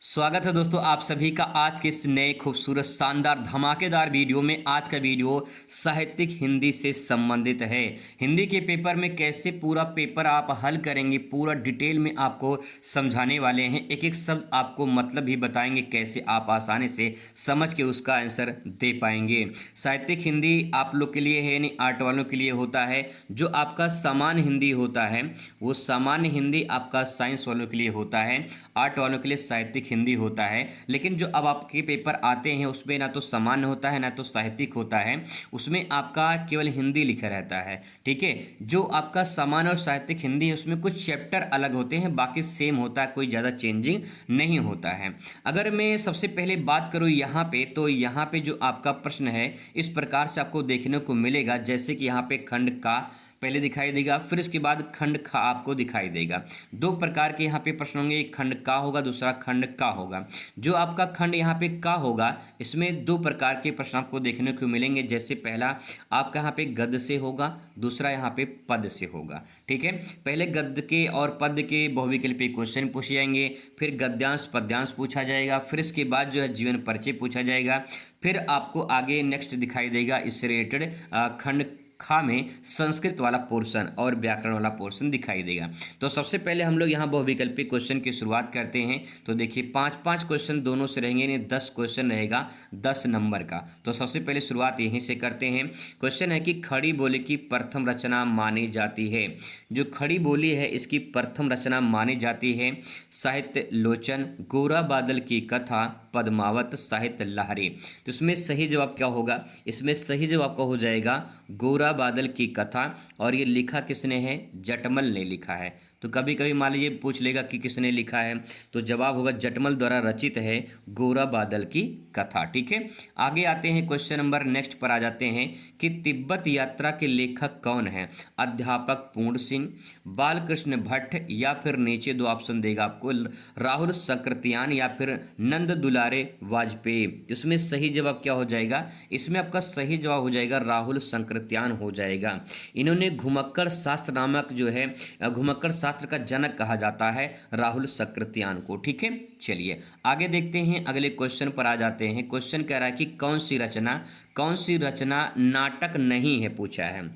स्वागत है दोस्तों आप सभी का आज के इस नए खूबसूरत शानदार धमाकेदार वीडियो में। आज का वीडियो साहित्यिक हिंदी से संबंधित है। हिंदी के पेपर में कैसे पूरा पेपर आप हल करेंगे, पूरा डिटेल में आपको समझाने वाले हैं। एक एक शब्द आपको मतलब भी बताएंगे, कैसे आप आसानी से समझ के उसका आंसर दे पाएंगे। साहित्यिक हिंदी आप लोग के लिए है, यानी आर्ट वालों के लिए होता है। जो आपका सामान्य हिंदी होता है वो सामान्य हिंदी आपका साइंस वालों के लिए होता है, आर्ट वालों के लिए साहित्यिक हिंदी होता है। लेकिन जो अब आपके पेपर आते हैं उसमें ना तो सामान्य होता है ना तो साहित्यिक होता है, उसमें आपका केवल हिंदी लिखा रहता है। ठीक है, जो आपका सामान्य और साहित्यिक हिंदी है उसमें कुछ चैप्टर अलग होते हैं, बाकी सेम होता है, कोई ज़्यादा चेंजिंग नहीं होता है। अगर मैं सबसे पहले बात करूँ यहाँ पे, तो यहाँ पे जो आपका प्रश्न है इस प्रकार से आपको देखने को मिलेगा। जैसे कि यहाँ पे खंड का पहले दिखाई देगा, फिर उसके बाद खंड खा आपको दिखाई देगा। दो प्रकार के यहाँ पे प्रश्न होंगे, एक खंड का होगा, दूसरा खंड का होगा। जो आपका खंड यहाँ पे का होगा इसमें दो प्रकार के प्रश्न आपको देखने को मिलेंगे। जैसे पहला आपका यहाँ पे गद्य से होगा, दूसरा यहाँ पे पद से होगा। ठीक है, पहले गद्य के और पद के बहुविकल्पी क्वेश्चन पूछे जाएंगे, फिर गद्यांश पद्यांश पूछा जाएगा, फिर इसके बाद जो है जीवन परिचय पूछा जाएगा। फिर आपको आगे नेक्स्ट दिखाई देगा इससे रिलेटेड खंड खा में संस्कृत वाला पोर्शन और व्याकरण वाला पोर्शन दिखाई देगा। तो सबसे पहले हम लोग यहाँ बहुविकल्पी क्वेश्चन की शुरुआत करते हैं। तो देखिए पाँच पाँच क्वेश्चन दोनों से रहेंगे, यानी 10 क्वेश्चन रहेगा 10 नंबर का। तो सबसे पहले शुरुआत यहीं से करते हैं। क्वेश्चन है कि खड़ी बोली की प्रथम रचना मानी जाती है। जो खड़ी बोली है इसकी प्रथम रचना मानी जाती है साहित्य लोचन, गोरा बादल की कथा, पद्मावत, साहित्य लहरी। तो इसमें सही जवाब क्या होगा? इसमें सही जवाब का हो जाएगा गोरा बादल की कथा। और ये लिखा किसने है? जटमल ने लिखा है। तो कभी कभी मान लीजिए पूछ लेगा कि किसने लिखा है, तो जवाब होगा जटमल द्वारा रचित है गोरा बादल की कथा। ठीक है, आगे आते हैं क्वेश्चन नंबर नेक्स्ट पर आ जाते हैं कि तिब्बत यात्रा के लेखक कौन है? अध्यापक पूर्ण सिंह, बालकृष्ण भट्ट, या फिर नीचे दो ऑप्शन देगा आपको, राहुल सक्रातियान या फिर नंद दुलारे वाजपेयी। इसमें सही जवाब क्या हो जाएगा? इसमें आपका सही जवाब हो जाएगा राहुल सक्रातियान हो जाएगा। इन्होंने घुमक्कड़ शास्त्र नामक जो है, घुमक्कड़ शास्त्र का जनक कहा जाता है राहुल सक्रातियान को। ठीक है, चलिए आगे देखते हैं, अगले क्वेश्चन पर आ जाते हैं। क्वेश्चन कह रहा है कि कौन सी रचना नाटक नहीं है, पूछा है।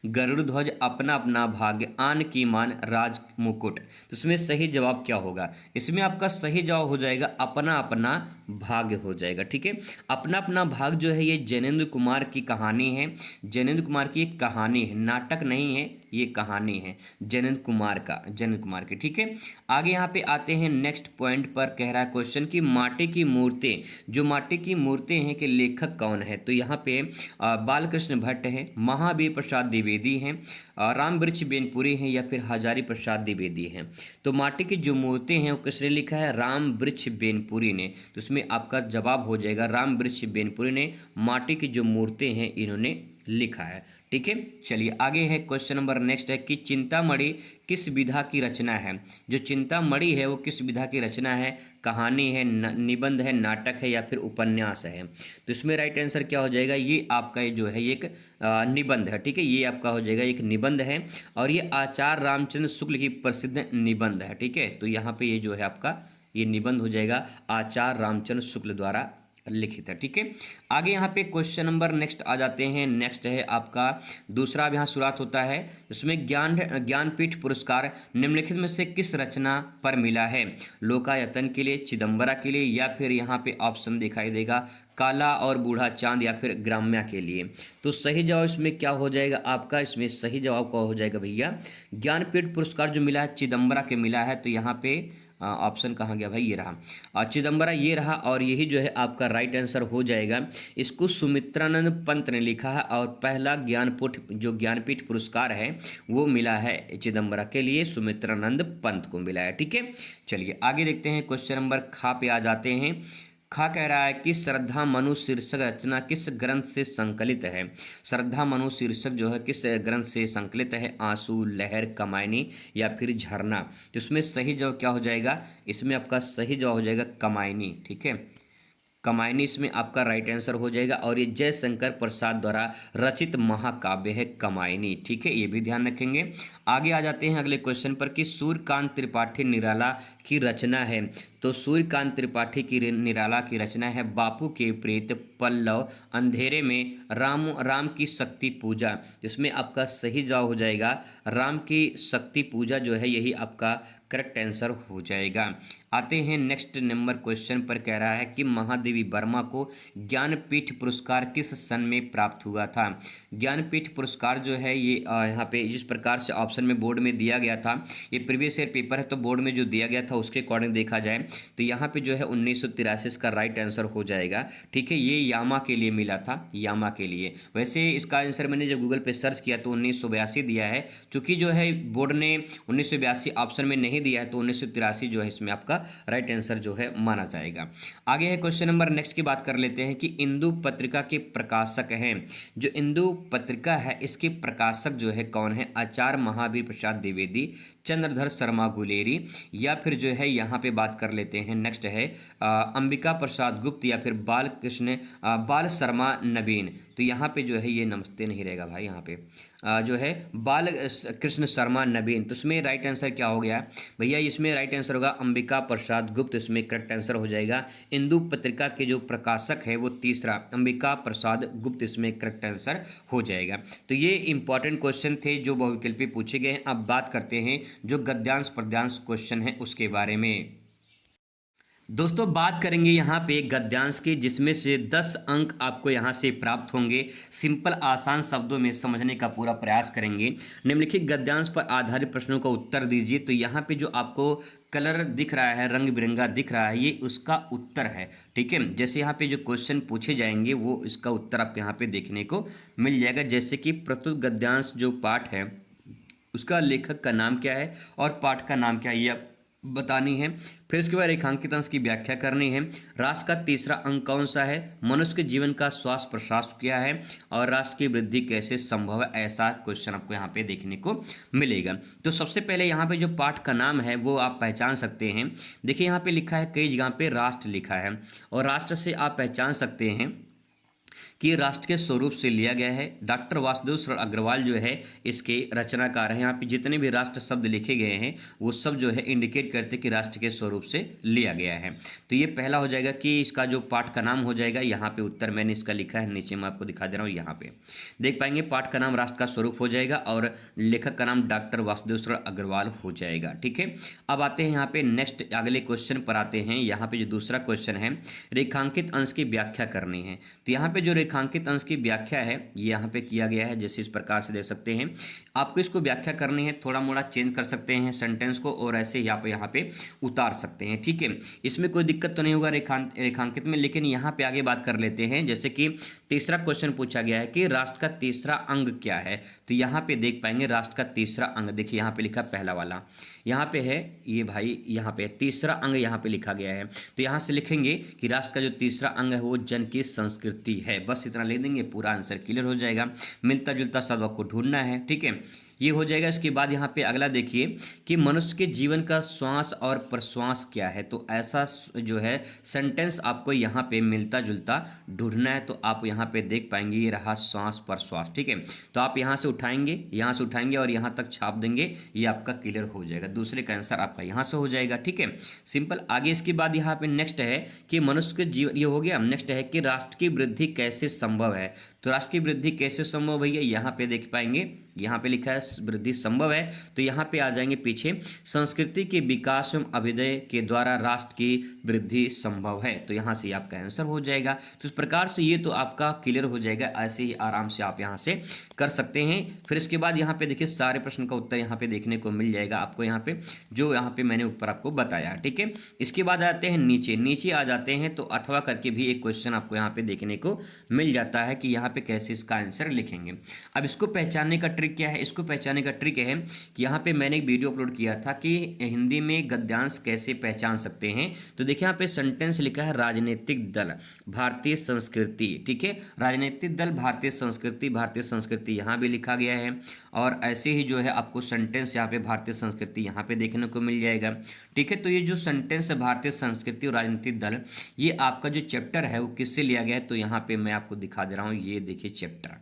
गरुड़ ध्वज, अपना अपना भाग्य, आन की मान, राज मुकुट। तो इसमें सही जवाब क्या होगा? इसमें आपका सही जवाब हो जाएगा अपना अपना भाग्य हो जाएगा। ठीक है, अपना अपना भाग जो है ये जैनेंद्र कुमार की कहानी है। जैनेंद्र कुमार की एक कहानी है, नाटक नहीं है, ये कहानी है जैनेंद्र कुमार की। ठीक है, आगे यहाँ पे आते हैं नेक्स्ट पॉइंट पर। कह रहा है क्वेश्चन की माटी की मूर्तें, जो माटी की मूर्तें हैं के लेखक कौन है? तो यहाँ पे बालकृष्ण भट्ट है, महावीर प्रसाद द्विवेदी हैं, राम वृक्ष बेनपुरी हैं, या फिर हजारी प्रसाद द्विवेदी हैं। तो माटी की जो मूर्तें हैं वो किसने लिखा है? राम वृक्ष बेनपुरी ने। तो इसमें आपका जवाब हो जाएगा राम वृक्ष बेनपुरी ने माटी की जो मूर्तें हैं इन्होंने लिखा है। ठीक है, चलिए आगे है क्वेश्चन नंबर नेक्स्ट है कि चिंतामणि किस विधा की रचना है? जो चिंतामणि है वो किस विधा की रचना है? कहानी है, निबंध है, नाटक है, या फिर उपन्यास है? तो इसमें राइट आंसर क्या हो जाएगा? ये आपका ये जो है ये एक निबंध है। ठीक है, ये आपका हो जाएगा एक निबंध है, और ये आचार्य रामचंद्र शुक्ल की प्रसिद्ध निबंध है। ठीक है, तो यहाँ पे ये जो है आपका ये निबंध हो जाएगा आचार्य रामचंद्र शुक्ल द्वारा लिखित है। ठीक है, आगे यहाँ पे क्वेश्चन नंबर नेक्स्ट आ जाते हैं। नेक्स्ट है आपका दूसरा, अब यहाँ शुरुआत होता है इसमें ज्ञानपीठ पुरस्कार निम्नलिखित में से किस रचना पर मिला है? लोकायतन के लिए, चिदम्बरा के लिए, या फिर यहाँ पे ऑप्शन दिखाई देगा काला और बूढ़ा चांद, या फिर ग्राम्या के लिए। तो सही जवाब इसमें क्या हो जाएगा आपका? इसमें सही जवाब क्या हो जाएगा भैया? ज्ञानपीठ पुरस्कार जो मिला है चिदम्बरा के मिला है। तो यहाँ पे ऑप्शन कहाँ गया भाई? ये रहा चिदम्बरा, ये रहा, और यही जो है आपका राइट आंसर हो जाएगा। इसको सुमित्रानंद पंत ने लिखा है, और पहला ज्ञानपीठ पुरस्कार है वो मिला है चिदम्बरा के लिए, सुमित्रानंद पंत को मिला है। ठीक है, चलिए आगे देखते हैं। क्वेश्चन नंबर खा पे आ जाते हैं। खा कह रहा है कि श्रद्धा मनु शीर्षक रचना किस ग्रंथ से संकलित है? श्रद्धा मनु शीर्षक जो है किस ग्रंथ से संकलित है? आंसू, लहर, कमायनी, या फिर झरना। तो इसमें सही जवाब क्या हो जाएगा? इसमें आपका सही जवाब हो जाएगा कमायनी। ठीक है, कमायनी इसमें आपका राइट आंसर हो जाएगा। और ये जयशंकर प्रसाद द्वारा रचित महाकाव्य है कमायनी, ठीक है, ये भी ध्यान रखेंगे। आगे आ जाते हैं अगले क्वेश्चन पर कि सूर्यकांत त्रिपाठी निराला की रचना है। तो सूर्यकांत त्रिपाठी की निराला की रचना है बापू के प्रेत, पल्लव, अंधेरे में, राम की शक्ति पूजा। जिसमें आपका सही जवाब हो जाएगा राम की शक्ति पूजा जो है, यही आपका करेक्ट आंसर हो जाएगा। आते हैं नेक्स्ट नंबर क्वेश्चन पर। कह रहा है कि महादेवी वर्मा को ज्ञानपीठ पुरस्कार किस सन में प्राप्त हुआ था। ज्ञानपीठ पुरस्कार जो है ये यहाँ पे जिस प्रकार से ऑप्शन में बोर्ड में दिया गया था, ये प्रीवियस ईयर पेपर है तो बोर्ड में जो दिया गया था उसके अकॉर्डिंग देखा जाए तो यहाँ पे जो है 1983 इसका राइट आंसर हो जाएगा, ठीक है। ये यामा के लिए मिला था, यामा के लिए। वैसे इसका आंसर मैंने जब गूगल पे सर्च किया तो 1982 दिया है, चूँकि जो है बोर्ड ने 1982 ऑप्शन में नहीं दिया है तो 1983 जो है इसमें आपका राइट आंसर जो है माना जाएगा। आगे है क्वेश्चन नंबर नेक्स्ट की बात कर लेते हैं कि इंदु पत्रिका के प्रकाशक हैं। जो इंदु पत्रिका है इसके प्रकाशक जो है कौन है। आचार्य महावीर प्रसाद द्विवेदी, चंद्रधर शर्मा गुलेरी, या फिर जो है यहाँ पे बात कर लेते हैं नेक्स्ट है अंबिका प्रसाद गुप्त, या फिर बाल शर्मा नवीन। तो यहाँ पे जो है ये नमस्ते नहीं रहेगा भाई, यहाँ पे जो है बाल कृष्ण शर्मा नवीन। तो इसमें राइट आंसर क्या हो गया भैया, इसमें राइट आंसर होगा अंबिका प्रसाद गुप्त, इसमें करेक्ट आंसर हो जाएगा। इंदु पत्रिका के जो प्रकाशक है वो तीसरा अंबिका प्रसाद गुप्त, इसमें करेक्ट आंसर हो जाएगा। तो ये इंपॉर्टेंट क्वेश्चन थे जो बहुविकल्पी पूछे गए हैं। अब बात करते हैं जो गद्यांश पद्यांश क्वेश्चन है उसके बारे में। दोस्तों बात करेंगे यहाँ पे गद्यांश की, जिसमें से 10 अंक आपको यहाँ से प्राप्त होंगे। सिंपल आसान शब्दों में समझने का पूरा प्रयास करेंगे। निम्नलिखित गद्यांश पर आधारित प्रश्नों का उत्तर दीजिए। तो यहाँ पे जो आपको कलर दिख रहा है, रंग बिरंगा दिख रहा है, ये उसका उत्तर है, ठीक है। जैसे यहाँ पे जो क्वेश्चन पूछे जाएंगे वो इसका उत्तर आप यहाँ पे देखने को मिल जाएगा। जैसे कि प्रस्तुत गद्यांश जो पाठ है उसका लेखक का नाम क्या है और पाठ का नाम क्या है, ये बतानी है। फिर इसके बाद रेखांकित अंश की व्याख्या करनी है। राष्ट्र का तीसरा अंक कौन सा है, मनुष्य के जीवन का श्वास प्रश्वास क्या है, और राष्ट्र की वृद्धि कैसे संभव है, ऐसा क्वेश्चन आपको यहाँ पे देखने को मिलेगा। तो सबसे पहले यहाँ पे जो पाठ का नाम है वो आप पहचान सकते हैं। देखिए यहाँ पे लिखा है, कई जगह पे राष्ट्र लिखा है, और राष्ट्र से आप पहचान सकते हैं कि ये राष्ट्र के स्वरूप से लिया गया है। डॉक्टर वासुदेव शरण अग्रवाल जो है इसके रचनाकार हैं। यहाँ पे जितने भी राष्ट्र शब्द लिखे गए हैं वो सब जो है इंडिकेट करते कि राष्ट्र के स्वरूप से लिया गया है। तो ये पहला हो जाएगा कि इसका जो पाठ का नाम हो जाएगा। यहाँ पे उत्तर मैंने इसका लिखा है, नीचे मैं आपको दिखा दे रहा हूँ। यहाँ पे देख पाएंगे पाठ का नाम राष्ट्र का स्वरूप हो जाएगा और लेखक का नाम डॉक्टर वासुदेव शरण अग्रवाल हो जाएगा, ठीक है। अब आते हैं यहाँ पे नेक्स्ट अगले क्वेश्चन पर आते हैं। यहाँ पे जो दूसरा क्वेश्चन है, रेखांकित अंश की व्याख्या करनी है। तो यहाँ पे जो रेखांकित अंश की व्याख्या है ये यहाँ पे किया गया है, जैसे इस प्रकार से दे सकते हैं। आपको इसको व्याख्या करनी है, थोड़ा मोड़ा चेंज कर सकते हैं सेंटेंस को और ऐसे यहाँ पे उतार सकते हैं, ठीक है। इसमें कोई दिक्कत तो नहीं होगा रेखांकित में। लेकिन यहाँ पे आगे बात कर लेते हैं। जैसे कि तीसरा क्वेश्चन पूछा गया है कि राष्ट्र का तीसरा अंग क्या है। तो यहाँ पे देख पाएंगे राष्ट्र का तीसरा अंग, देखिए यहाँ पे लिखा पहला वाला, यहाँ पे है ये भाई, यहाँ पे तीसरा अंग यहाँ पे लिखा गया है। तो यहाँ से लिखेंगे कि राष्ट्र का जो तीसरा अंग है वो जन की संस्कृति है। बस इतना ले देंगे, पूरा आंसर क्लियर हो जाएगा। मिलता जुलता शब्द आपको ढूंढना है, ठीक है, ये हो जाएगा। इसके बाद यहाँ पे अगला देखिए कि मनुष्य के जीवन का श्वास और प्रश्वास क्या है। तो ऐसा जो है सेंटेंस आपको यहाँ पे मिलता जुलता ढूंढना है। तो आप यहाँ पे देख पाएंगे ये रहा श्वास प्रश्वास, ठीक है। तो आप यहाँ से उठाएंगे और यहाँ तक छाप देंगे, ये आपका क्लियर हो जाएगा। दूसरे का आंसर आपका यहाँ से हो जाएगा, ठीक है, सिंपल। आगे इसके बाद यहाँ पे नेक्स्ट है कि मनुष्य के जीवन, ये हो गया। नेक्स्ट है कि राष्ट्र की वृद्धि कैसे संभव है। तो राष्ट्र की वृद्धि कैसे संभव भैया, यहाँ पे देख पाएंगे, यहाँ पे लिखा है वृद्धि संभव है। तो यहाँ पे आ जाएंगे पीछे, संस्कृति के विकास एवं अभ्युदय के द्वारा राष्ट्र की वृद्धि संभव है। तो यहाँ से आपका आंसर हो जाएगा। तो इस प्रकार से ये तो आपका क्लियर हो जाएगा। ऐसे ही आराम से आप यहाँ से कर सकते हैं। फिर इसके बाद यहाँ पे देखिए सारे प्रश्न का उत्तर यहाँ पे देखने को मिल जाएगा आपको, यहाँ पे जो यहाँ पे मैंने ऊपर आपको बताया, ठीक है। इसके बाद आते हैं नीचे आ जाते हैं। तो अथवा करके भी एक क्वेश्चन आपको यहाँ पे देखने को मिल जाता है कि यहाँ पे कैसे इसका आंसर लिखेंगे। अब इसको पहचानने का ट्रिक क्या है, इसको पहचानने का ट्रिक है कि यहाँ पे मैंने एक वीडियो अपलोड किया था कि हिंदी में गद्यांश कैसे पहचान सकते हैं। तो देखिए यहाँ पे सेंटेंस लिखा है राजनीतिक दल भारतीय संस्कृति, ठीक है, राजनीतिक दल भारतीय संस्कृति, भारतीय संस्कृति यहाँ भी लिखा गया है। और ऐसे ही जो है आपको सेंटेंस यहाँ पे भारतीय संस्कृति यहाँ पे देखने को मिल जाएगा, ठीक है। तो ये जो सेंटेंस है भारतीय संस्कृति और राजनीतिक दल, ये आपका जो चैप्टर है वो किससे लिया गया है, तो यहाँ पे मैं आपको दिखा दे रहा हूँ। ये देखिए चैप्टर,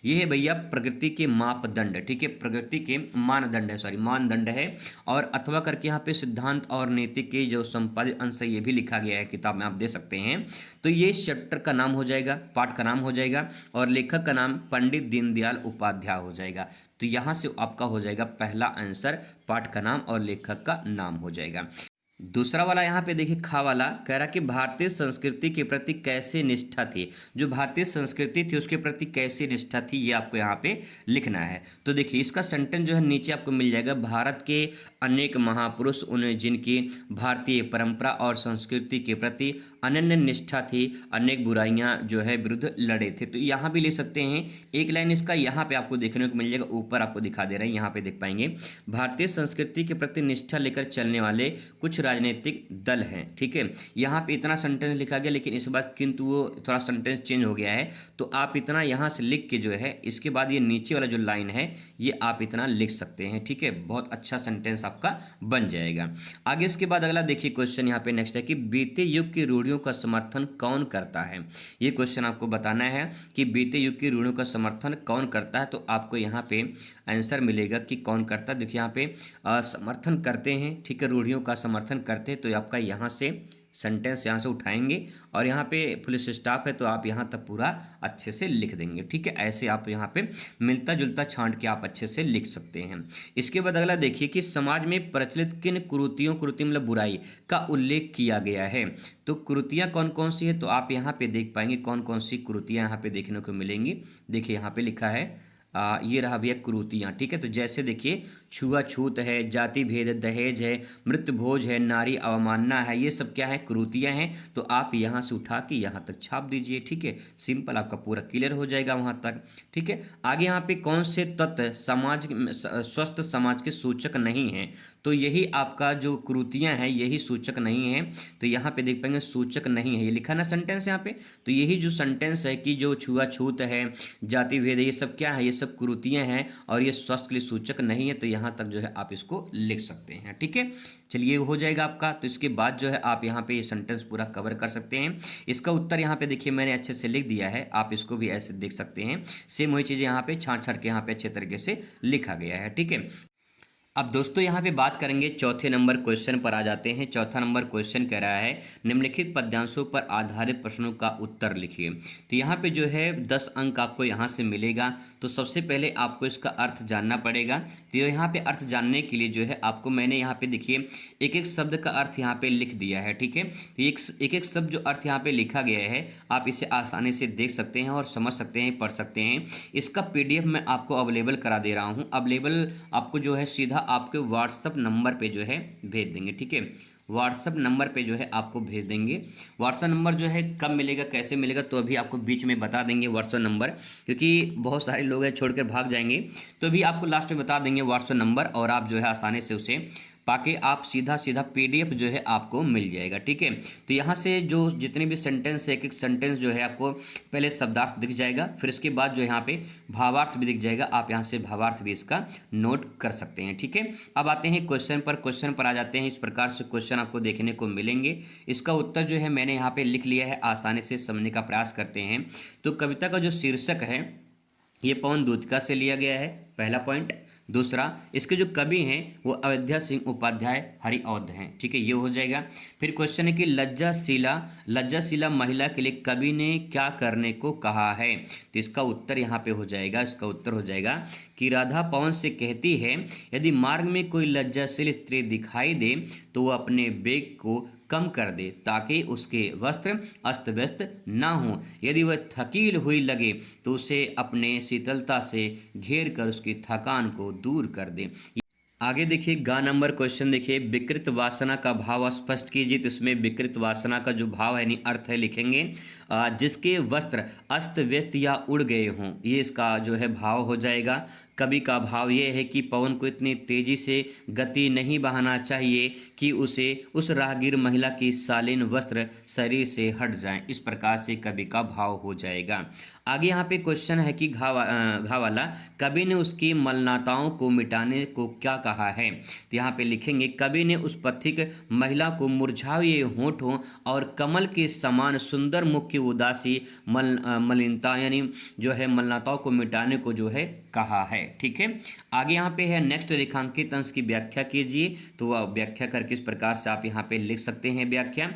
ये है भैया प्रकृति के मापदंड, ठीक है, प्रकृति के मानदंड है, सॉरी मानदंड है। और अथवा करके यहाँ पे सिद्धांत और नीति के जो संपादित अंश है ये भी लिखा गया है, किताब में आप देख सकते हैं। तो ये चैप्टर का नाम हो जाएगा, पाठ का नाम हो जाएगा, और लेखक का नाम पंडित दीनदयाल उपाध्याय हो जाएगा। तो यहाँ से आपका हो जाएगा पहला आंसर, पाठ का नाम और लेखक का नाम हो जाएगा। दूसरा वाला यहाँ पे देखिए खा वाला कह रहा कि भारतीय संस्कृति के प्रति कैसे निष्ठा थी, जो भारतीय संस्कृति थी उसके प्रति कैसे निष्ठा थी, ये आपको यहाँ पे लिखना है। तो देखिए इसका सेंटेंस जो है नीचे आपको मिल जाएगा, भारत के अनेक महापुरुष उन्हें जिनकी भारतीय परंपरा और संस्कृति के प्रति अनन्य निष्ठा थी, अनेक बुराइयां जो है विरुद्ध लड़े थे। तो यहाँ भी ले सकते हैं, एक लाइन इसका यहाँ पे आपको देखने को मिल जाएगा, ऊपर आपको दिखा दे रहे हैं, यहाँ पे देख पाएंगे, भारतीय संस्कृति के प्रति निष्ठा लेकर चलने वाले कुछ राजनीतिक दल हैं, ठीक है। यहाँ पे इतना सेंटेंस लिखा गया, लेकिन इस बार किंतु वो थोड़ा सेंटेंस चेंज हो गया है। तो आप इतना यहाँ से लिख के जो है इसके बाद ये नीचे वाला जो लाइन है ये आप इतना लिख सकते हैं, ठीक है। बहुत अच्छा सेंटेंस आपका बन जाएगा। आगे इसके बाद अगला देखिए क्वेश्चन यहाँ पे नेक्स्ट है कि बीते युग की रूढ़ियों का समर्थन कौन करता है। ये क्वेश्चन आपको बताना है कि बीते युग की रूढ़ियों का समर्थन कौन करता है। तो आपको यहाँ पे आंसर मिलेगा कि कौन करता है। देखिए यहाँ पे समर्थन करते हैं, ठीक है, रूढ़ियों का समर्थन करते हैं। तो आपका यहाँ से सेंटेंस यहाँ से उठाएंगे और यहाँ पे पुलिस स्टाफ है तो आप यहाँ तक पूरा अच्छे से लिख देंगे, ठीक है। ऐसे आप यहाँ पे मिलता जुलता छांट के आप अच्छे से लिख सकते हैं। इसके बाद अगला देखिए कि समाज में प्रचलित किन कुरीतियों, कुरीति मतलब बुराई का उल्लेख किया गया है। तो कुरीतियाँ कौन कौन सी है, तो आप यहाँ पे देख पाएंगे कौन कौन सी कुरीतियाँ यहाँ पे देखने को मिलेंगी। देखिए यहाँ पे लिखा है ये रहा भैया कुरीतियाँ, ठीक है। तो जैसे देखिए छुआछूत है, जाति भेद, दहेज है, मृत्यु भोज है, नारी अवमानना है, ये सब क्या है, कुरीतियाँ हैं। तो आप यहाँ से उठा के यहाँ तक छाप दीजिए, ठीक है। सिंपल, आपका पूरा क्लियर हो जाएगा वहाँ तक, ठीक है। आगे यहाँ पे कौन से तत्व समाज स्वस्थ समाज के सूचक नहीं हैं, तो यही आपका जो कुरीतियाँ हैं यही सूचक नहीं है। तो यहाँ पे देख पाएंगे सूचक नहीं है, ये लिखा ना सेंटेंस यहाँ पे। तो यही जो सेंटेंस है कि जो छुआछूत है, जाति भेद है, ये सब क्या है, ये सब कुरीतियाँ हैं और ये स्वास्थ्य के लिए सूचक नहीं है। तो यहाँ तक जो है आप इसको लिख सकते हैं, ठीक है। चलिए हो जाएगा आपका। तो इसके बाद जो है आप यहाँ पे ये सेंटेंस पूरा कवर कर सकते हैं। इसका उत्तर यहाँ पे देखिए मैंने अच्छे से लिख दिया है, आप इसको भी ऐसे देख सकते हैं। सेम वही चीज़ यहाँ पे छाँट छाँट के यहाँ पे अच्छे तरीके से लिखा गया है, ठीक है। अब दोस्तों यहाँ पे बात करेंगे चौथे नंबर क्वेश्चन पर आ जाते हैं। चौथा नंबर क्वेश्चन कह रहा है निम्नलिखित पद्यांशों पर आधारित प्रश्नों का उत्तर लिखिए। तो यहाँ पे जो है 10 अंक आपको यहाँ से मिलेगा। तो सबसे पहले आपको इसका अर्थ जानना पड़ेगा। तो यहाँ पे अर्थ जानने के लिए जो है आपको मैंने यहाँ पे देखिए एक एक शब्द का अर्थ यहाँ पे लिख दिया है, ठीक है। तो एक एक शब्द जो अर्थ यहाँ पे लिखा गया है आप इसे आसानी से देख सकते हैं और समझ सकते हैं, पढ़ सकते हैं। इसका PDF मैं आपको अवेलेबल करा दे रहा हूँ। अवेलेबल आपको जो है सीधा आपके व्हाट्सअप नंबर पे जो है भेज देंगे, ठीक है। व्हाट्सअप नंबर पे जो है आपको भेज देंगे। व्हाट्सअप नंबर जो है कब मिलेगा, कैसे मिलेगा, तो अभी आपको बीच में बता देंगे व्हाट्सअप नंबर, क्योंकि बहुत सारे लोग हैं छोड़कर भाग जाएंगे। तो अभी आपको लास्ट में बता देंगे व्हाट्सअप नंबर और आप जो है आसानी से उसे पाके आप सीधा PDF जो है आपको मिल जाएगा, ठीक है। तो यहाँ से जो जितने भी सेंटेंस है, एक एक सेंटेंस जो है आपको पहले शब्दार्थ दिख जाएगा, फिर इसके बाद जो यहाँ पे भावार्थ भी दिख जाएगा। आप यहाँ से भावार्थ भी इसका नोट कर सकते हैं, ठीक है। अब आते हैं क्वेश्चन पर। क्वेश्चन पर आ जाते हैं। इस प्रकार से क्वेश्चन आपको देखने को मिलेंगे। इसका उत्तर जो है मैंने यहाँ पे लिख लिया है, आसानी से समझने का प्रयास करते हैं। तो कविता का जो शीर्षक है ये पवन दूतिका से लिया गया है, पहला पॉइंट। दूसरा, इसके जो कवि हैं वो अयोध्या सिंह उपाध्याय हरिऔध हैं, ठीक है, ये हो जाएगा। फिर क्वेश्चन है कि लज्जाशीला महिला के लिए कवि ने क्या करने को कहा है। तो इसका उत्तर यहाँ पे हो जाएगा, इसका उत्तर हो जाएगा कि राधा पवन से कहती है यदि मार्ग में कोई लज्जाशील स्त्री दिखाई दे तो वो अपने वेग को कम कर दे ताकि उसके वस्त्र अस्त व्यस्त ना हो। यदि वह थकील हुई लगे तो उसे अपने शीतलता से घेर कर उसकी थकान को दूर कर दे। आगे देखिए गा नंबर क्वेश्चन देखिए, विकृत वासना का भाव स्पष्ट कीजिए। तो इसमें विकृत वासना का जो भाव है यानी अर्थ है लिखेंगे जिसके वस्त्र अस्त व्यस्त या उड़ गए हों, ये इसका जो है भाव हो जाएगा। कवि का भाव ये है कि पवन को इतनी तेजी से गति नहीं बहाना चाहिए कि उसे उस राहगीर महिला की शालीन वस्त्र शरीर से हट जाएं। इस प्रकार से कवि का भाव हो जाएगा। आगे यहाँ पे क्वेश्चन है कि घा वाला, कवि ने उसकी मलनाताओं को मिटाने को क्या कहा है। तो यहाँ पे लिखेंगे कवि ने उस पथिक महिला को मुरझाए होठों और कमल के समान सुंदर मुख की उदासी मलिनता यानी जो है मलनाताओं को मिटाने को जो है कहा है। ठीक है, आगे यहाँ पे है नेक्स्ट, रेखांकित अंश की व्याख्या कीजिए। तो वह व्याख्या करके इस प्रकार से आप यहाँ पे लिख सकते हैं व्याख्या।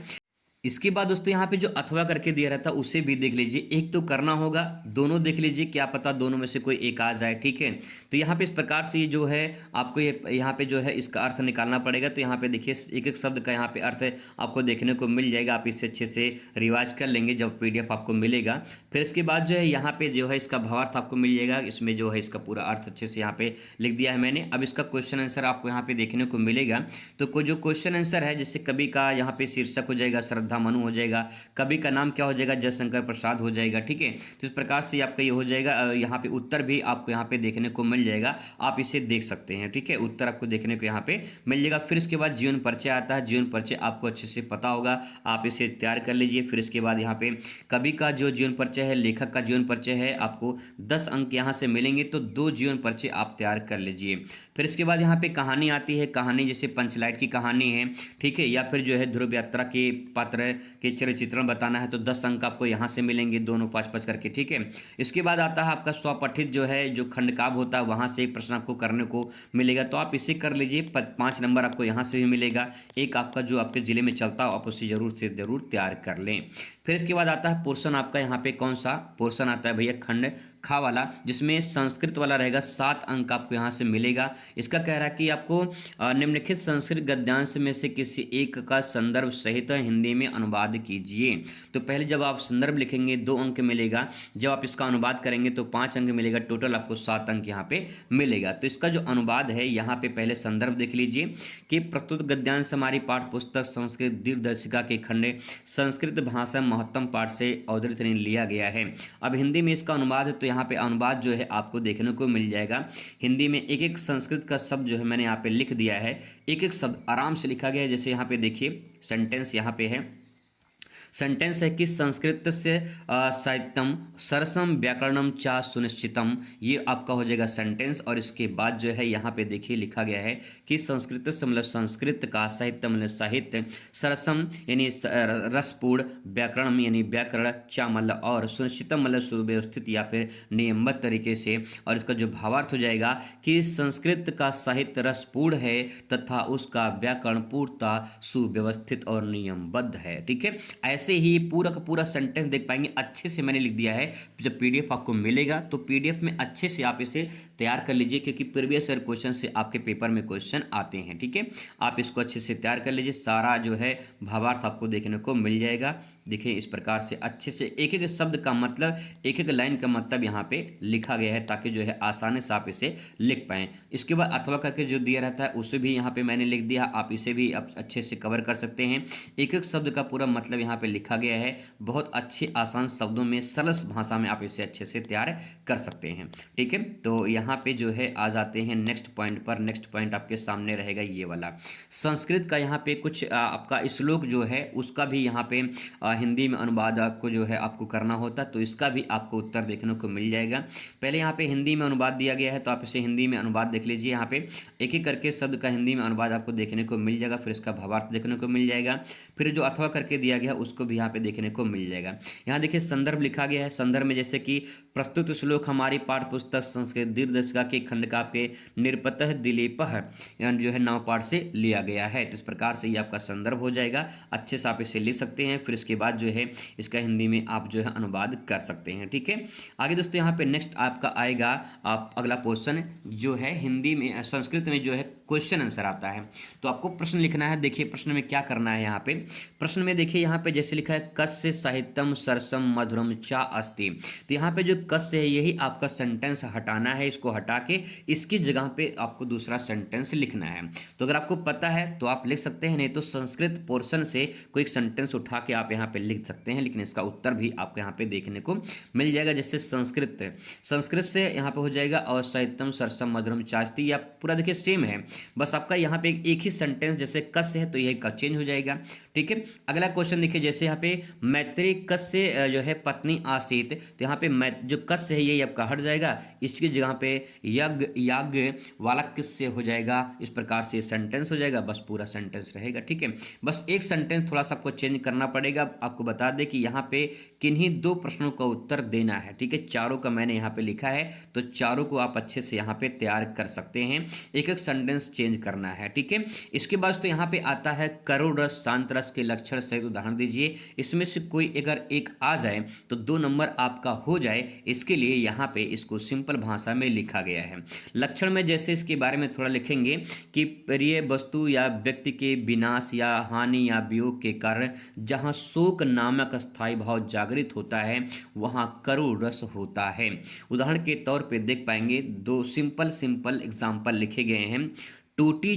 इसके बाद दोस्तों यहाँ पे जो अथवा करके दिया रहता है उसे भी देख लीजिए। एक तो करना होगा, दोनों देख लीजिए, क्या पता दोनों में से कोई एक आ जाए। ठीक है, तो यहाँ पे इस प्रकार से जो है आपको ये यहाँ पे जो है इसका अर्थ निकालना पड़ेगा। तो यहाँ पे देखिए एक एक शब्द का यहाँ पे अर्थ आपको देखने को मिल जाएगा। आप इसे अच्छे से रिवाइज कर लेंगे जब PDF आपको मिलेगा। फिर इसके बाद जो है यहाँ पे जो है इसका भावार्थ आपको मिल जाएगा। इसमें जो है इसका पूरा अर्थ अच्छे से यहाँ पे लिख दिया है मैंने। अब इसका क्वेश्चन आंसर आपको यहाँ पे देखने को मिलेगा। तो जो क्वेश्चन आंसर है, जैसे कवि का यहाँ पे शीर्षक हो जाएगा श्रद्धा मनु हो जाएगा, कवि का नाम क्या हो जाएगा, जयशंकर प्रसाद हो जाएगा। ठीक है, तो इस प्रकार से आपका ये हो जाएगा। यहाँ पे उत्तर भी आपको यहाँ पे देखने को मिल जाएगा, आप इसे देख सकते हैं। ठीक है, उत्तर आपको देखने को यहाँ पे मिल जाएगा। फिर इसके बाद जीवन परिचय आता है। जीवन परिचय आपको अच्छे से पता होगा, आप इसे तैयार कर लीजिए। फिर इसके बाद यहाँ पे कवि का जो जीवन परिचय है, लेखक का जीवन परिचय है, आपको 10 अंक यहाँ से मिलेंगे। तो 2 जीवन परिचय आप तैयार कर लीजिए। फिर इसके बाद यहाँ पे कहानी आती है। कहानी जैसे पंचलाइट की कहानी है, ठीक है, या फिर जो है ध्रुव यात्रा के पात्र के चित्रण बताना है, तो 10 अंक आपको यहाँ से मिलेंगे, दोनों 5-5 करके। ठीक है, इसके बाद आता है आपका स्वपठित जो है जो खंडकाव्य होता है, वहाँ से एक प्रश्न आपको करने को मिलेगा। तो आप इसे कर लीजिए, 5 नंबर आपको यहाँ से भी मिलेगा। एक आपका जो आपके जिले में चलता हो आप उसे जरूर से जरूर तैयार कर लें। फिर इसके बाद आता है पोर्शन आपका, यहाँ पे कौन सा पोर्शन आता है भैया, खंड खा वाला, जिसमें संस्कृत वाला रहेगा। 7 अंक आपको यहाँ से मिलेगा। इसका कह रहा है कि आपको निम्नलिखित संस्कृत गद्यांश में से किसी एक का संदर्भ सहित हिंदी में अनुवाद कीजिए। तो पहले जब आप संदर्भ लिखेंगे 2 अंक मिलेगा, जब आप इसका अनुवाद करेंगे तो 5 अंक मिलेगा, टोटल आपको 7 अंक यहाँ पे मिलेगा। तो इसका जो अनुवाद है यहाँ पे पहले संदर्भ देख लीजिए कि प्रस्तुत गद्यांश हमारी पाठ्य पुस्तक संस्कृत दिग्दर्शिका के खंड संस्कृत भाषा महत्तम पाठ से अवधृत लिया गया है। अब हिंदी में इसका अनुवाद है, तो यहाँ पे अनुवाद जो है आपको देखने को मिल जाएगा। हिंदी में एक एक संस्कृत का शब्द जो है मैंने यहाँ पे लिख दिया है, एक एक शब्द आराम से लिखा गया है। जैसे यहाँ पे देखिए सेंटेंस यहाँ पे है, सेंटेंस है कि संस्कृत से साहित्यम सरसम व्याकरणम चा सुनिश्चितम, ये आपका हो जाएगा सेंटेंस। और इसके बाद जो है यहाँ पे देखिए लिखा गया है कि संस्कृत से मतलब संस्कृत का, साहित्य मतलब साहित्य, सरसम यानी रसपूर्ण, व्याकरणम यानी व्याकरण, चा मतलब और, सुनिश्चितम मतलब सुव्यवस्थित या फिर नियमबद्ध तरीके से। और इसका जो भावार्थ हो जाएगा कि संस्कृत का साहित्य रसपूर्ण है तथा उसका व्याकरण पूर्णतः सुव्यवस्थित और नियमबद्ध है। ठीक है, ऐसे ही पूरा का पूरा सेंटेंस देख पाएंगे। अच्छे से मैंने लिख दिया है, जब PDF आपको मिलेगा तो PDF में अच्छे से आप इसे तैयार कर लीजिए, क्योंकि प्रीवियस ईयर क्वेश्चन से आपके पेपर में क्वेश्चन आते हैं। ठीक है, आप इसको अच्छे से तैयार कर लीजिए। सारा जो है भावार्थ आपको देखने को मिल जाएगा। देखिए इस प्रकार से अच्छे से एक एक शब्द का मतलब, एक एक लाइन का मतलब यहाँ पे लिखा गया है, ताकि जो है आसानी से आप इसे लिख पाएँ। इसके बाद अथवा करके जो दिया रहता है उसे भी यहाँ पे मैंने लिख दिया, आप इसे भी आप अच्छे से कवर कर सकते हैं। एक एक शब्द का पूरा मतलब यहाँ पे लिखा गया है, बहुत अच्छे आसान शब्दों में सरल भाषा में आप इसे अच्छे से तैयार कर सकते हैं। ठीक है, तो यहाँ पे जो है आ जाते हैं नेक्स्ट पॉइंट पर। नेक्स्ट पॉइंट आपके सामने रहेगा ये वाला, संस्कृत का यहाँ पे कुछ आपका श्लोक जो है उसका भी यहाँ पे हिंदी में अनुवाद आपको जो है आपको करना होता, तो इसका भी आपको उत्तर देखने को मिल जाएगा। पहले यहाँ पे हिंदी में अनुवाद दिया गया है, तो आप इसे हिंदी में अनुवाद देख लीजिए। यहाँ पे एक एक करके शब्द का हिंदी में अनुवाद आपको देखने को मिल जाएगा, फिर इसका भावार्थ देखने को मिल जाएगा। फिर जो अथवा करके दिया गया उसको भी यहाँ पे देखने को मिल जाएगा। यहाँ देखिए संदर्भ लिखा गया है, संदर्भ में जैसे कि प्रस्तुत श्लोक हमारी पाठ्य पुस्तक संस्कृत दिग्दर्शिका के खंडकाव्य के निरपतः दिलीपः यानी जो है नवपाठ से लिया गया है। तो इस प्रकार से ये आपका संदर्भ हो जाएगा, अच्छे से आप इसे लिख सकते हैं। फिर इसके बाद जो है इसका हिंदी में आप जो है अनुवाद कर सकते हैं। ठीक है, आगे दोस्तों यहाँ पे नेक्स्ट आपका आएगा आप अगला पोर्शन जो है हिंदी में संस्कृत में जो है क्वेश्चन आंसर आता है। तो आपको प्रश्न लिखना है। देखिए प्रश्न में क्या करना है। यहाँ पे प्रश्न में देखिए यहाँ पे जैसे लिखा है कस्य साहित्यम सरसम मधुरम चा अस्ति। तो यहाँ पे जो कस्य है यही आपका सेंटेंस हटाना है, इसको हटा के इसकी जगह पे आपको दूसरा सेंटेंस लिखना है। तो अगर आपको पता है तो आप लिख सकते हैं, नहीं तो संस्कृत पोर्शन से कोई एक सेंटेंस उठा के आप यहाँ पे लिख सकते हैं, लेकिन इसका उत्तर भी आपको यहाँ पे देखने को मिल जाएगा। जैसे संस्कृत से यहाँ पे हो जाएगा और साहित्यम सरसम मधुरम चास्ती, या पूरा देखिए सेम है, बस आपका यहाँ पे एक ही सेंटेंस जैसे कस्य है तो यही का चेंज हो जाएगा। ठीक है, अगला क्वेश्चन देखिए जैसे यहाँ पे मैत्री कस्य जो है पत्नी आसीत, तो यहाँ पे जो कस्य है ये आपका हट जाएगा, इसकी जगह पे याज्ञ वाला किससे हो जाएगा। इस प्रकार से सेंटेंस हो जाएगा, बस पूरा सेंटेंस रहेगा। ठीक है, बस एक सेंटेंस थोड़ा सा आपको चेंज करना पड़ेगा। आपको बता दें कि यहाँ पे किन्हीं दो प्रश्नों का उत्तर देना है। ठीक है, चारों का मैंने यहाँ पे लिखा है, तो चारों को आप अच्छे से यहाँ पे तैयार कर सकते हैं, एक एक सेंटेंस चेंज करना है। ठीक है, इसके बाद तो यहाँ पे आता है करुण रस शांत रस के लक्षण सहित उदाहरण दीजिए। इसमें से कोई अगर एक आ जाए तो 2 नंबर आपका हो जाए, इसके लिए यहाँ पे इसको सिंपल भाषा में लिखा गया है। लक्षण में जैसे इसके बारे में थोड़ा लिखेंगे कि प्रिय वस्तु या व्यक्ति के विनाश या हानि या वियोग के कारण जहाँ शोक नामक स्थायी भाव जागृत होता है वहाँ करुण रस होता है। उदाहरण के तौर पे देख पाएंगे 2 सिंपल एग्जाम्पल लिखे गए हैं। टूटी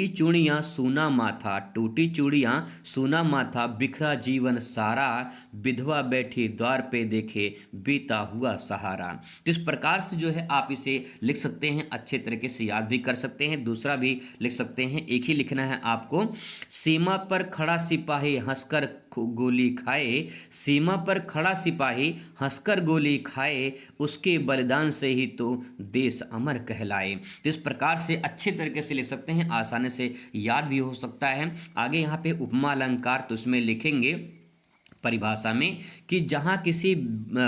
चूड़ियाँ सूना माथा, टूटी चूड़ियाँ सूना माथा, बिखरा जीवन सारा, विधवा बैठी द्वार पे देखे बीता हुआ सहारा। तो इस प्रकार से जो है आप इसे लिख सकते हैं, अच्छे तरीके से याद भी कर सकते हैं। दूसरा भी लिख सकते हैं, एक ही लिखना है आपको। सीमा पर खड़ा सिपाही हंसकर गोली खाए, सीमा पर खड़ा सिपाही हंसकर गोली खाए, उसके बलिदान से ही तो देश अमर कहलाए। तो इस प्रकार से अच्छे तरीके से लिख सकते हैं, आसानी से याद भी हो सकता है। आगे यहाँ पे उपमा अलंकार, तो उसमें लिखेंगे परिभाषा में कि जहाँ किसी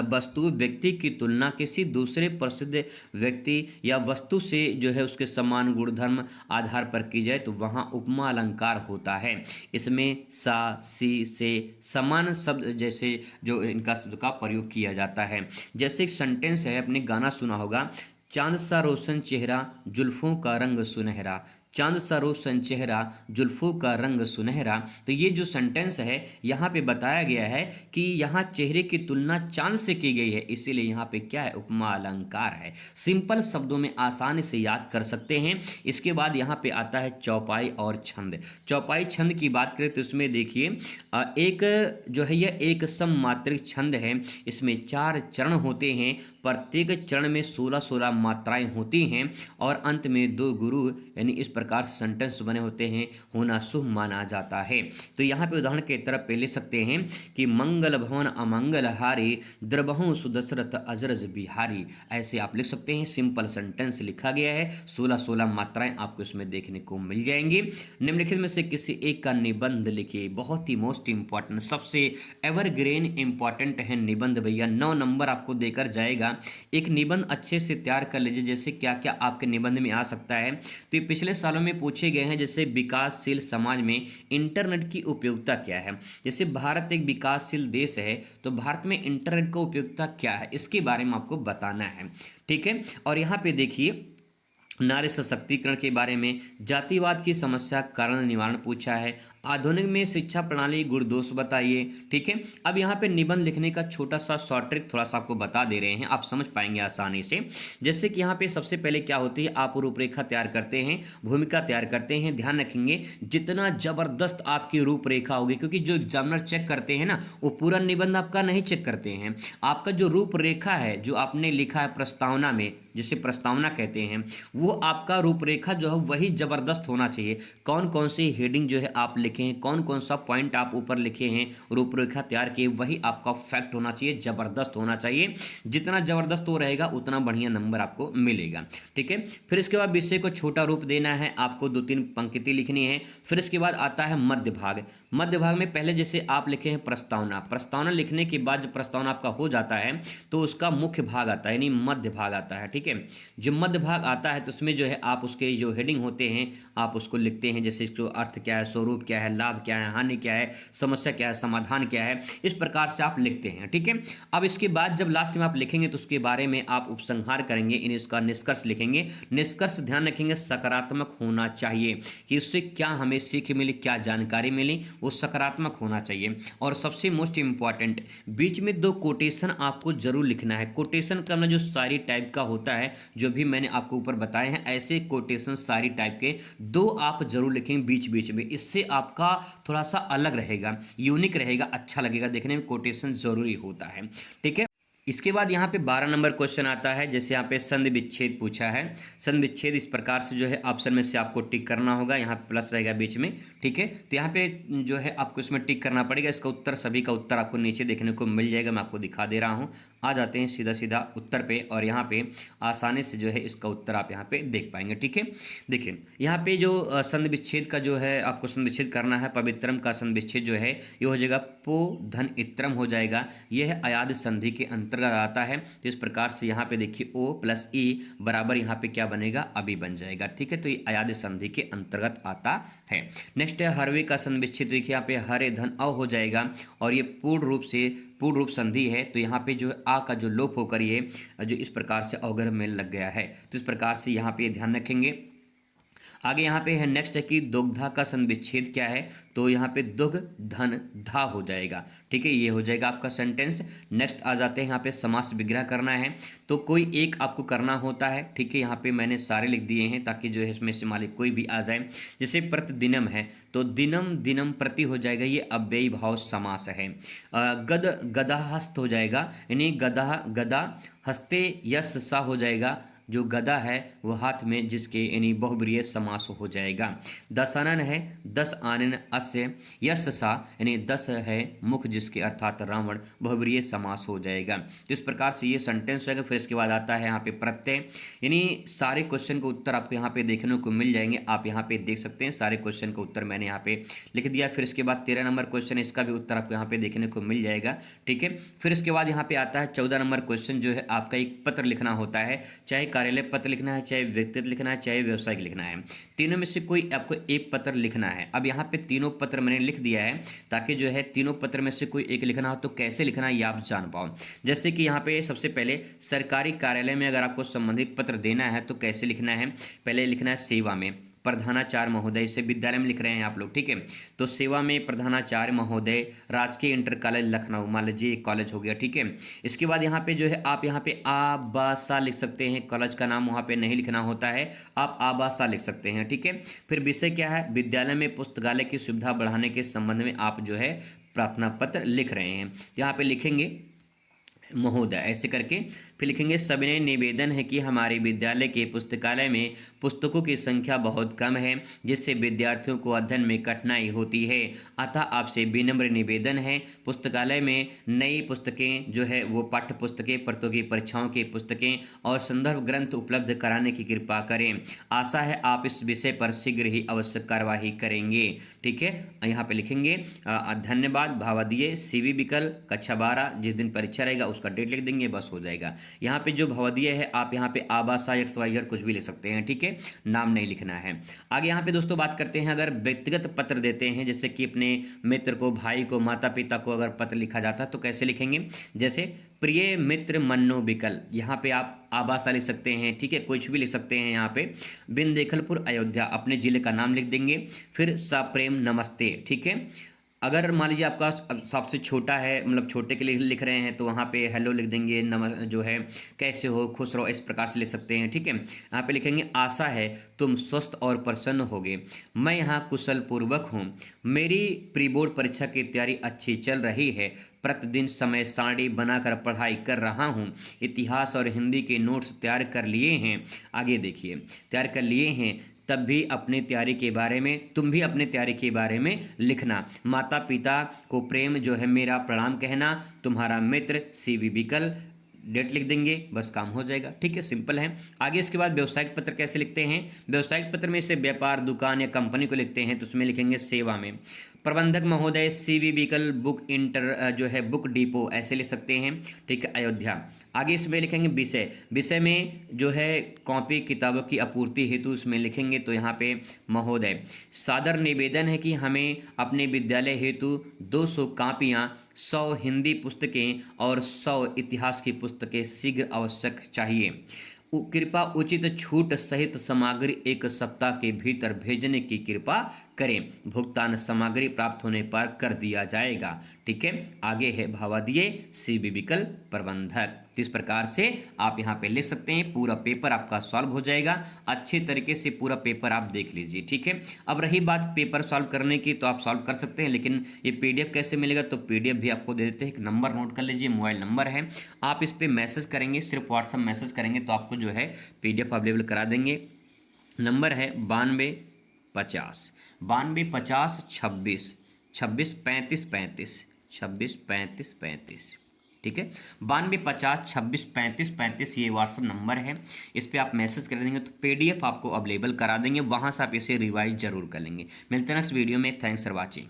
वस्तु व्यक्ति की तुलना किसी दूसरे प्रसिद्ध व्यक्ति या वस्तु से जो है उसके समान गुणधर्म आधार पर की जाए तो वहाँ उपमा अलंकार होता है। इसमें सा सी से समान शब्द जैसे जो इनका शब्द का प्रयोग किया जाता है। जैसे एक सेंटेंस है, आपने गाना सुना होगा, चांद सा रोशन चेहरा जुल्फों का रंग सुनहरा, चांद सा रोशन चेहरा जुल्फों का रंग सुनहरा। तो ये जो सेंटेंस है यहाँ पे बताया गया है कि यहाँ चेहरे की तुलना चांद से की गई है, इसीलिए यहाँ पे क्या है, उपमा अलंकार है। सिंपल शब्दों में आसानी से याद कर सकते हैं। इसके बाद यहाँ पे आता है चौपाई और छंद। चौपाई छंद की बात करें तो इसमें देखिए एक जो है यह एक सममात्रिक छंद है। इसमें 4 चरण होते हैं, प्रत्येक चरण में 16 मात्राएं होती हैं और अंत में 2 गुरु यानी इस प्रकार से सेंटेंस बने होते हैं, होना शुभ माना जाता है। तो यहाँ पे उदाहरण के तरफ पे लिख सकते हैं कि मंगल भवन अमंगल हारी, द्रबहु सुदशरथ अजरज बिहारी। ऐसे आप लिख सकते हैं, सिंपल सेंटेंस लिखा गया है, 16 मात्राएं आपको इसमें देखने को मिल जाएंगी। निम्नलिखित में से किसी एक का निबंध लिखिए। बहुत ही मोस्ट इंपॉर्टेंट, सबसे एवरग्रीन इंपॉर्टेंट है निबंध भैया, 9 नंबर आपको देकर जाएगा। एक निबंध अच्छे से तैयार कर लीजिए, जैसे क्या क्या आपके निबंध में आ सकता है। तो ये पिछले सालों में पूछे गए हैं, जैसे विकासशील समाज में इंटरनेट की उपयोगिता क्या है। जैसे भारत एक विकासशील देश है तो भारत में इंटरनेट का उपयोगिता क्या है, इसके बारे में आपको बताना है। ठीक है, और यहाँ पे देखिए नारी सशक्तिकरण के बारे में, जातिवाद की समस्या कारण निवारण पूछा है, आधुनिक में शिक्षा प्रणाली गुण दोष बताइए। ठीक है, अब यहाँ पे निबंध लिखने का छोटा सा शॉर्ट ट्रिक थोड़ा सा आपको बता दे रहे हैं, आप समझ पाएंगे आसानी से। जैसे कि यहाँ पे सबसे पहले क्या होती है, आप रूपरेखा तैयार करते हैं, भूमिका तैयार करते हैं। ध्यान रखेंगे जितना जबरदस्त आपकी रूपरेखा होगी, क्योंकि जो एग्जामिनर चेक करते हैं ना वो पूरा निबंध आपका नहीं चेक करते हैं, आपका जो रूपरेखा है जो आपने लिखा है प्रस्तावना में, जिसे प्रस्तावना कहते हैं, वो आपका रूपरेखा जो है वही जबरदस्त होना चाहिए। कौन कौन सी हेडिंग जो है आप लिखे हैं, कौन कौन सा पॉइंट आप ऊपर लिखे हैं, रूपरेखा तैयार किए, वही आपका फैक्ट होना चाहिए, जबरदस्त होना चाहिए। जितना जबरदस्त हो रहेगा उतना बढ़िया नंबर आपको मिलेगा। ठीक है, फिर इसके बाद विषय को छोटा रूप देना है, आपको 2-3 पंक्ति लिखनी है। फिर इसके बाद आता है मध्य भाग। मध्य भाग में पहले जैसे आप लिखे हैं प्रस्तावना, प्रस्तावना लिखने के बाद जब प्रस्तावना आपका हो जाता है तो उसका मुख्य भाग आता है, यानी मध्य भाग आता है। ठीक है, जो मध्य भाग आता है तो उसमें जो है आप उसके जो हेडिंग होते हैं आप उसको लिखते हैं, जैसे इसको अर्थ क्या है, स्वरूप क्या है, लाभ क्या है, हानि क्या है, समस्या क्या है, समाधान क्या है, इस प्रकार से आप लिखते हैं। ठीक है, अब इसके बाद जब लास्ट में आप लिखेंगे तो उसके बारे में आप उपसंहार करेंगे, इन इसका निष्कर्ष लिखेंगे। निष्कर्ष ध्यान रखेंगे सकारात्मक होना चाहिए कि उससे क्या हमें सीख मिली, क्या जानकारी मिली, वो सकारात्मक होना चाहिए। और सबसे मोस्ट इंपॉर्टेंट, बीच में 2 कोटेशन आपको जरूर लिखना है। कोटेशन का जो सारी टाइप का होता है, जो भी मैंने आपको ऊपर बताए हैं, ऐसे कोटेशन सारी टाइप के 2 आप जरूर लिखेंगे बीच बीच में। इससे आपका थोड़ा सा अलग रहेगा, यूनिक रहेगा, अच्छा लगेगा देखने में, कोटेशन जरूरी होता है। ठीक है, इसके बाद यहाँ पे 12 नंबर क्वेश्चन आता है, जैसे यहाँ पे संधि विच्छेद पूछा है। संधि विच्छेद इस प्रकार से जो है ऑप्शन में से आपको टिक करना होगा, यहाँ पे प्लस रहेगा बीच में। ठीक है, तो यहाँ पे जो है आपको इसमें टिक करना पड़ेगा। इसका उत्तर, सभी का उत्तर आपको नीचे देखने को मिल जाएगा, मैं आपको दिखा दे रहा हूँ। आ जाते हैं सीधा सीधा उत्तर पे, और यहाँ पे आसानी से जो है इसका उत्तर आप यहाँ पे देख पाएंगे। ठीक है, देखिए यहाँ पे जो संधि विच्छेद का जो है आपको संधि विच्छेद करना है, पवित्रम का संधि विच्छेद जो है ये हो जाएगा पो धन इत्रम हो जाएगा। यह अयाद संधि के अंतर्गत आता है। तो इस प्रकार से यहाँ पे देखिए ओ प्लस ई बराबर यहाँ पे क्या बनेगा, अभी बन जाएगा। ठीक है, तो ये अयाद संधि के अंतर्गत आता है। नेक्स्ट है हरवे का संधि विच्छेद, देखिए यहाँ पे हरे धन अ हो जाएगा, और ये पूर्ण रूप संधि है, तो यहाँ पे जो है आ का जो लोप होकर ये जो इस प्रकार से अवगर में लग गया है। तो इस प्रकार से यहाँ पे ध्यान रखेंगे। आगे यहाँ पे है नेक्स्ट है कि दुग्धा का संधि विच्छेद क्या है, तो यहाँ पे दुग धन धा हो जाएगा। ठीक है, ये हो जाएगा आपका सेंटेंस। नेक्स्ट आ जाते हैं यहाँ पे समास विग्रह करना है, तो कोई एक आपको करना होता है। ठीक है, यहाँ पे मैंने सारे लिख दिए हैं ताकि जो है इसमें से मालिक कोई भी आ जाए। जैसे प्रतिदिनम है तो दिनम दिनम प्रति हो जाएगा, ये अव्ययी भाव समास है। गद गदा हस्त हो जाएगा, यानी गदा गदा हस्ते यस सा हो जाएगा, जो गदा है वो हाथ में जिसके, यानी बहुब्रीय समास हो जाएगा। दशानन है, दस आनन अस्य यस सा, यानी 10 है मुख जिसके, अर्थात रावण, बहुब्रीय समास हो जाएगा। तो इस प्रकार से ये सेंटेंस होगा। फिर इसके बाद आता है यहाँ पे प्रत्यय, यानी सारे क्वेश्चन के उत्तर आपको यहाँ पे देखने को मिल जाएंगे। आप यहाँ पे देख सकते हैं सारे क्वेश्चन का उत्तर मैंने यहाँ पे लिख दिया। फिर इसके बाद 13 नंबर क्वेश्चन है, इसका भी उत्तर आपको यहाँ पे देखने को मिल जाएगा। ठीक है, फिर इसके बाद यहाँ पे आता है 14 नंबर क्वेश्चन, जो है आपका एक पत्र लिखना होता है, चाहे कार्यालय पत्र लिखना है, चाहे व्यक्तिगत लिखना है, चाहे व्यवसायिक लिखना है। तीनों में से कोई आपको एक पत्र लिखना है। अब यहाँ पे तीनों पत्र मैंने लिख दिया है ताकि जो है तीनों पत्र में से कोई एक लिखना हो, तो कैसे लिखना है ये आप जान पाओ। जैसे कि यहाँ पे सबसे पहले सरकारी कार्यालय में अगर आपको संबंधित पत्र देना है तो कैसे लिखना है, पहले लिखना है सेवा में प्रधानाचार्य महोदय, से विद्यालय में लिख रहे हैं आप लोग। ठीक है, तो सेवा में प्रधानाचार्य महोदय, राजकीय इंटर कॉलेज लखनऊ, मान लीजिए कॉलेज हो गया। ठीक है, इसके बाद यहाँ पे जो है आप यहाँ पे आबासा लिख सकते हैं, कॉलेज का नाम वहाँ पे नहीं लिखना होता है, आप आबासा लिख सकते हैं। ठीक है, फिर विषय क्या है, विद्यालय में पुस्तकालय की सुविधा बढ़ाने के संबंध में आप जो है प्रार्थना पत्र लिख रहे हैं। यहाँ पे लिखेंगे महोदय ऐसे करके, फिर लिखेंगे सविनय निवेदन है कि हमारे विद्यालय के पुस्तकालय में पुस्तकों की संख्या बहुत कम है, जिससे विद्यार्थियों को अध्ययन में कठिनाई होती है। अतः आपसे विनम्र निवेदन है, पुस्तकालय में नई पुस्तकें जो है वो पाठ्य पुस्तकें, प्रतियोगी परीक्षाओं की पुस्तकें और संदर्भ ग्रंथ उपलब्ध कराने की कृपा करें। आशा है आप इस विषय पर शीघ्र ही अवश्य कार्यवाही करेंगे। ठीक है, यहाँ पे लिखेंगे धन्यवाद भवदीय CV विकल्प कक्षा 12, जिस दिन परीक्षा रहेगा उसका डेट लिख देंगे, बस हो जाएगा। यहाँ पे जो भवदीय है आप यहाँ पे आबासा XYZ कुछ भी लिख सकते हैं। ठीक है, नाम नहीं लिखना है। आगे यहाँ पे दोस्तों बात करते हैं, अगर व्यक्तिगत पत्र देते हैं, जैसे कि अपने मित्र को, भाई को, माता पिता को अगर पत्र लिखा जाता है तो कैसे लिखेंगे, जैसे प्रिय मित्र मन्नो विकल्प, यहाँ पे आप आबासा लिख सकते हैं। ठीक है, कुछ भी लिख सकते हैं। यहाँ पे बिंदेखलपुर अयोध्या, अपने जिले का नाम लिख देंगे। फिर सप्रेम नमस्ते। ठीक है, अगर मान लीजिए आपका सबसे छोटा है, मतलब छोटे के लिए लिख रहे हैं, तो वहाँ पे हेलो लिख देंगे, जो है कैसे हो, खुश रहो, इस प्रकार से लिख सकते हैं। ठीक है, यहाँ पे लिखेंगे आशा है तुम स्वस्थ और प्रसन्न होगे, मैं यहाँ कुशल पूर्वक हूँ, मेरी प्री बोर्ड परीक्षा की तैयारी अच्छी चल रही है, प्रतिदिन समय सारणी बनाकर पढ़ाई कर रहा हूँ, इतिहास और हिंदी के नोट्स तैयार कर लिए हैं। आगे देखिए, तैयार कर लिए हैं, तब भी अपने तैयारी के बारे में, तुम भी अपने तैयारी के बारे में लिखना। माता पिता को प्रेम जो है मेरा प्रणाम कहना, तुम्हारा मित्र CV विकल्प, डेट लिख देंगे, बस काम हो जाएगा। ठीक है, सिंपल है। आगे इसके बाद व्यवसायिक पत्र कैसे लिखते हैं, व्यवसायिक पत्र में से व्यापार, दुकान या कंपनी को लिखते हैं तो उसमें लिखेंगे सेवा में प्रबंधक महोदय सीवी व्हीकल बुक इंटर जो है बुक डिपो ऐसे लिख सकते हैं। ठीक है, अयोध्या। आगे इसमें लिखेंगे विषय, विषय में जो है कॉपी किताबों की आपूर्ति हेतु इसमें लिखेंगे तो यहाँ पे महोदय सादर निवेदन है कि हमें अपने विद्यालय हेतु 200 कापियाँ, 100 हिंदी पुस्तकें और 100 इतिहास की पुस्तकें शीघ्र आवश्यक चाहिए। कृपा उचित छूट सहित सामग्री 1 सप्ताह के भीतर भेजने की कृपा करें। भुगतान सामग्री प्राप्त होने पर कर दिया जाएगा। ठीक है, आगे है भावादिये सीवी विकल्प प्रबंधक। इस प्रकार से आप यहाँ पे लिख सकते हैं, पूरा पेपर आपका सॉल्व हो जाएगा। अच्छे तरीके से पूरा पेपर आप देख लीजिए। ठीक है, अब रही बात पेपर सॉल्व करने की, तो आप सॉल्व कर सकते हैं, लेकिन ये पीडीएफ कैसे मिलेगा, तो पीडीएफ भी आपको दे देते हैं। एक नंबर नोट कर लीजिए, मोबाइल नंबर है, आप इस पर मैसेज करेंगे, सिर्फ व्हाट्सअप मैसेज करेंगे तो आपको जो है पीडीएफ अवेलेबल करा देंगे। नंबर है 9250 9250 26 26 35 35 26 35 35। ठीक है, 9250 26 35 35 ये व्हाट्सअप नंबर है। इस पर आप मैसेज कर देंगे तो पीडीएफ आपको अवेलेबल करा देंगे, वहाँ से आप इसे रिवाइज जरूर कर लेंगे। मिलते हैं नेक्स्ट वीडियो में। Thanks for watching.